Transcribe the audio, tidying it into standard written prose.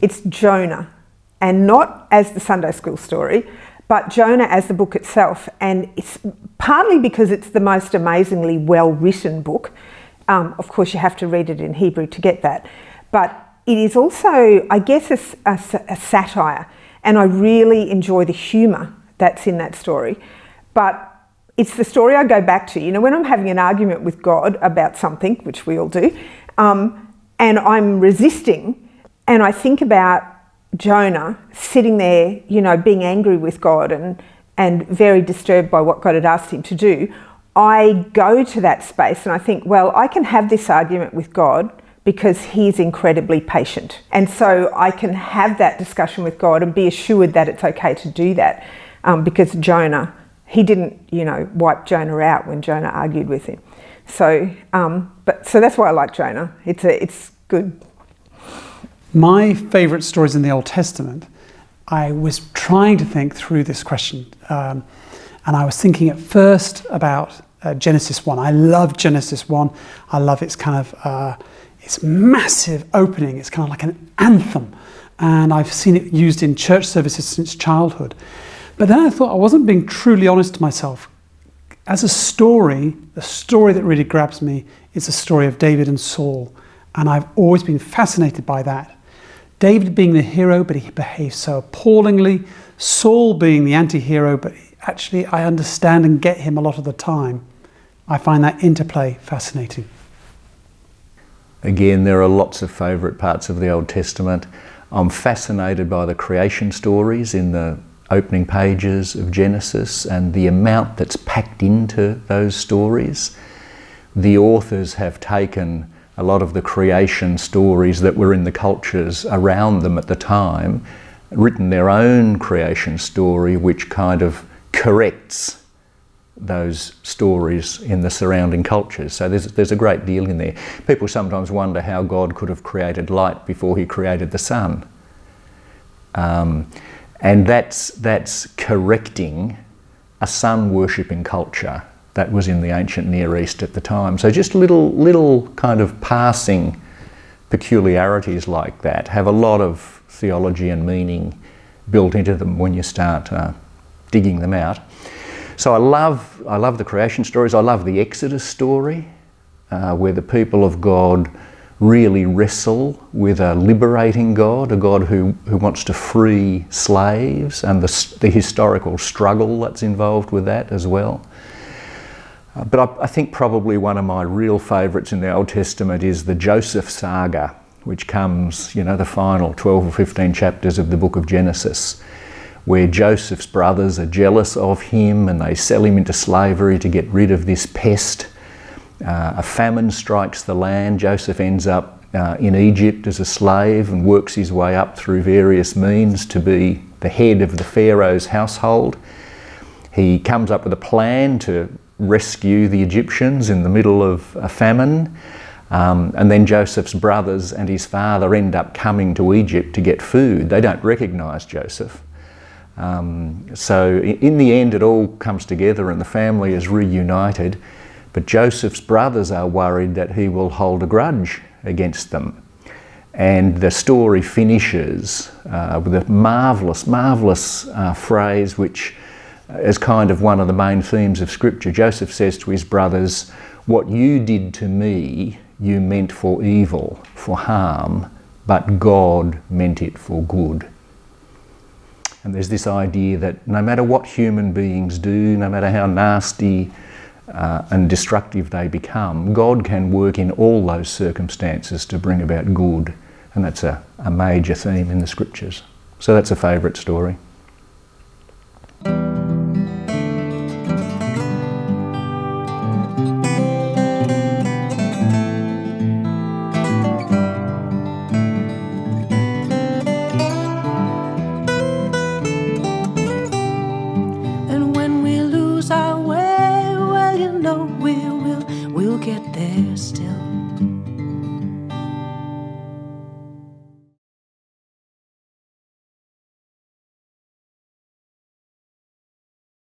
it's Jonah, and not as the Sunday school story, but Jonah as the book itself. And it's partly because it's the most amazingly well-written book. Of course, you have to read it in Hebrew to get that. But it is also, I guess, a satire. And I really enjoy the humour that's in that story. But it's the story I go back to. You know, when I'm having an argument with God about something, which we all do, and I'm resisting, and I think about Jonah sitting there, you know, being angry with God and very disturbed by what God had asked him to do, I go to that space and I think, well, I can have this argument with God because he's incredibly patient. And so I can have that discussion with God and be assured that it's okay to do that, because Jonah, he didn't, you know, wipe Jonah out when Jonah argued with him. So, so that's why I like Jonah. It's good. My favourite stories in the Old Testament, I was trying to think through this question, and I was thinking at first about Genesis 1. I love Genesis 1. I love its kind of its massive opening. It's kind of like an anthem, and I've seen it used in church services since childhood. But then I thought I wasn't being truly honest to myself. As a story, the story that really grabs me is the story of David and Saul, and I've always been fascinated by that. David being the hero, but he behaves so appallingly. Saul being the anti-hero, but actually I understand and get him a lot of the time. I find that interplay fascinating. Again, there are lots of favourite parts of the Old Testament. I'm fascinated by the creation stories in the opening pages of Genesis and the amount that's packed into those stories. The authors have taken a lot of the creation stories that were in the cultures around them at the time, written their own creation story which kind of corrects those stories in the surrounding cultures. So there's a great deal in there. People sometimes wonder how God could have created light before he created the sun. And that's correcting a sun-worshipping culture that was in the ancient Near East at the time. So just little kind of passing peculiarities like that have a lot of theology and meaning built into them when you start digging them out. So I love the creation stories. I love the Exodus story, where the people of God really wrestle with a liberating God, a God who wants to free slaves, and the historical struggle that's involved with that as well. But I think probably one of my real favourites in the Old Testament is the Joseph Saga, which comes, you know, the final 12 or 15 chapters of the book of Genesis, where Joseph's brothers are jealous of him and they sell him into slavery to get rid of this pest. A famine strikes the land. Joseph ends up in Egypt as a slave and works his way up through various means to be the head of the Pharaoh's household. He comes up with a plan to rescue the Egyptians in the middle of a famine, and then Joseph's brothers and his father end up coming to Egypt to get food. They don't recognise Joseph. So in the end it all comes together and the family is reunited, but Joseph's brothers are worried that he will hold a grudge against them. And the story finishes with a marvellous phrase which is kind of one of the main themes of Scripture. Joseph says to his brothers, "What you did to me, you meant for evil, for harm, but God meant it for good." And there's this idea that no matter what human beings do, no matter how nasty and destructive they become, God can work in all those circumstances to bring about good. And that's a major theme in the Scriptures. So that's a favourite story. We'll get there still.